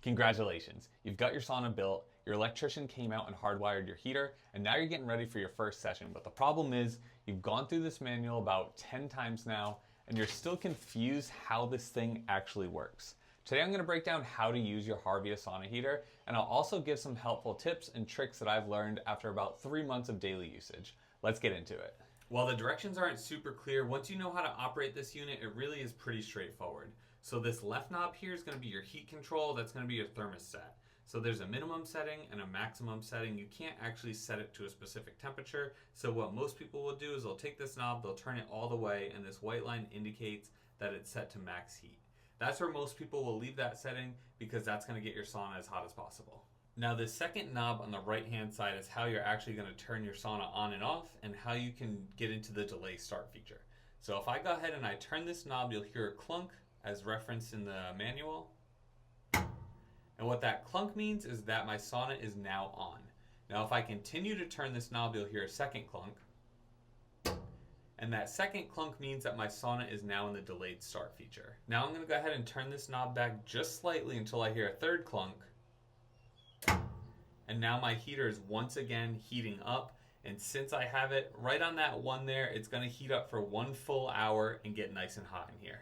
Congratulations, you've got your sauna built, your electrician came out and hardwired your heater, and now you're getting ready for your first session. But the problem is, you've gone through this manual about 10 times now, and you're still confused how this thing actually works. Today I'm going to break down how to use your Harvia sauna heater, and I'll also give some helpful tips and tricks that I've learned after about 3 months of daily usage. Let's get into it. While the directions aren't super clear, once you know how to operate this unit, it really is pretty straightforward. So this left knob here is going to be your heat control, that's going to be your thermostat. So there's a minimum setting and a maximum setting. You can't actually set it to a specific temperature. So what most people will do is they'll take this knob, they'll turn it all the way, and this white line indicates that it's set to max heat. That's where most people will leave that setting because that's going to get your sauna as hot as possible. Now the second knob on the right hand side is how you're actually going to turn your sauna on and off and how you can get into the delay start feature. So if I go ahead and I turn this knob, you'll hear a clunk as referenced in the manual. And what that clunk means is that my sauna is now on. Now if I continue to turn this knob, you'll hear a second clunk. And that second clunk means that my sauna is now in the delayed start feature. Now I'm going to go ahead and turn this knob back just slightly until I hear a third clunk. And now my heater is once again heating up. And since I have it right on that one there, it's going to heat up for 1 full hour and get nice and hot in here.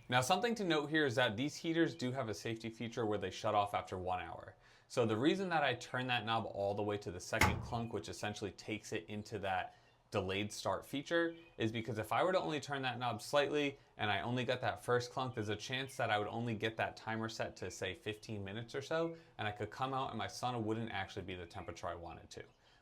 Now something to note here is that these heaters do have a safety feature where they shut off after 1 hour. So the reason that I turn that knob all the way to the second clunk, which essentially takes it into that delayed start feature, is because if I were to only turn that knob slightly and I only got that first clunk, there's a chance that I would only get that timer set to say 15 minutes or so, and I could come out and my sauna wouldn't actually be the temperature I wanted to.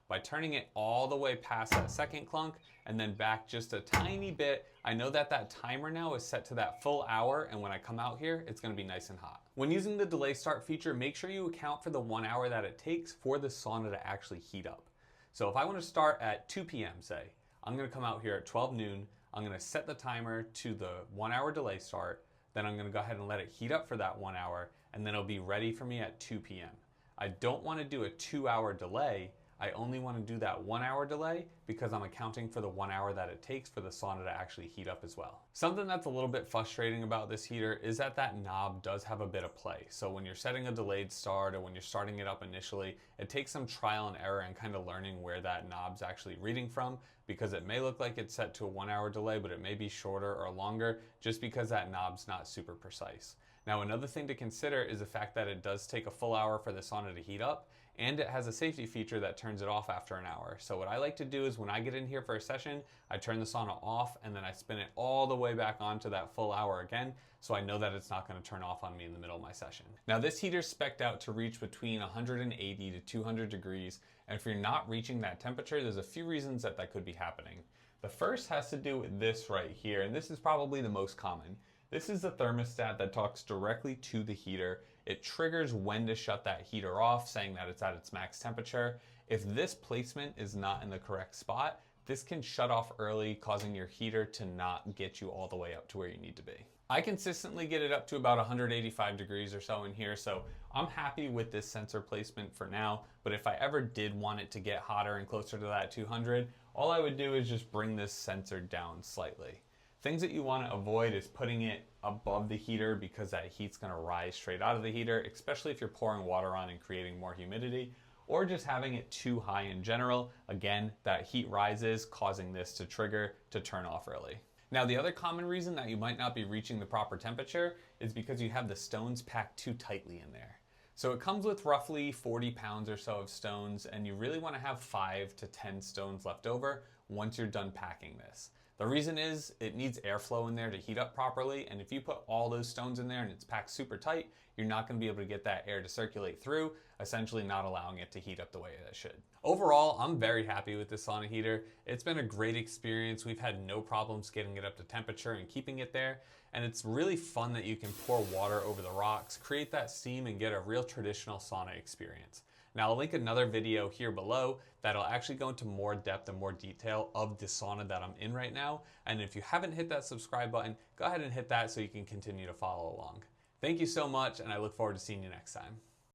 By turning it all the way past that second clunk and then back just a tiny bit, I know that that timer now is set to that full hour, and when I come out here, it's going to be nice and hot. When using the delay start feature, make sure you account for the 1 hour that it takes for the sauna to actually heat up. So if I want to start at 2 p.m. say, I'm going to come out here at 12 noon, I'm going to set the timer to the 1 hour delay start, then I'm going to go ahead and let it heat up for that 1 hour, and then it'll be ready for me at 2 p.m. I don't want to do a 2 hour delay. I only want to do that 1 hour delay because I'm accounting for the 1 hour that it takes for the sauna to actually heat up as well. Something that's a little bit frustrating about this heater is that that knob does have a bit of play. So when you're setting a delayed start or when you're starting it up initially, it takes some trial and error and kind of learning where that knob's actually reading from, because it may look like it's set to a 1 hour delay, but it may be shorter or longer just because that knob's not super precise. Now another thing to consider is the fact that it does take a full hour for the sauna to heat up, and it has a safety feature that turns it off after an hour. So what I like to do is when I get in here for a session, I turn the sauna off and then I spin it all the way back on to that full hour again, so I know that it's not going to turn off on me in the middle of my session. Now this heater's spec'd out to reach between 180 to 200 degrees, and if you're not reaching that temperature, there's a few reasons that could be happening. The first has to do with this right here, and this is probably the most common. This is the thermostat that talks directly to the heater. It triggers when to shut that heater off, saying that it's at its max temperature. If this placement is not in the correct spot, this can shut off early, causing your heater to not get you all the way up to where you need to be. I consistently get it up to about 185 degrees or so in here, so I'm happy with this sensor placement for now, but if I ever did want it to get hotter and closer to that 200, all I would do is just bring this sensor down slightly. Things that you want to avoid is putting it above the heater because that heat's going to rise straight out of the heater, especially if you're pouring water on and creating more humidity, or just having it too high in general. Again, that heat rises, causing this to trigger to turn off early. Now, the other common reason that you might not be reaching the proper temperature is because you have the stones packed too tightly in there. So it comes with roughly 40 pounds or so of stones, and you really want to have 5 to 10 stones left over once you're done packing this. The reason is it needs airflow in there to heat up properly, and if you put all those stones in there and it's packed super tight, you're not going to be able to get that air to circulate through, essentially not allowing it to heat up the way it should. Overall, I'm very happy with this sauna heater. It's been a great experience. We've had no problems getting it up to temperature and keeping it there, and it's really fun that you can pour water over the rocks, create that steam, and get a real traditional sauna experience. Now I'll link another video here below that'll actually go into more depth and more detail of the sauna that I'm in right now. And if you haven't hit that subscribe button, go ahead and hit that so you can continue to follow along. Thank you so much, and I look forward to seeing you next time.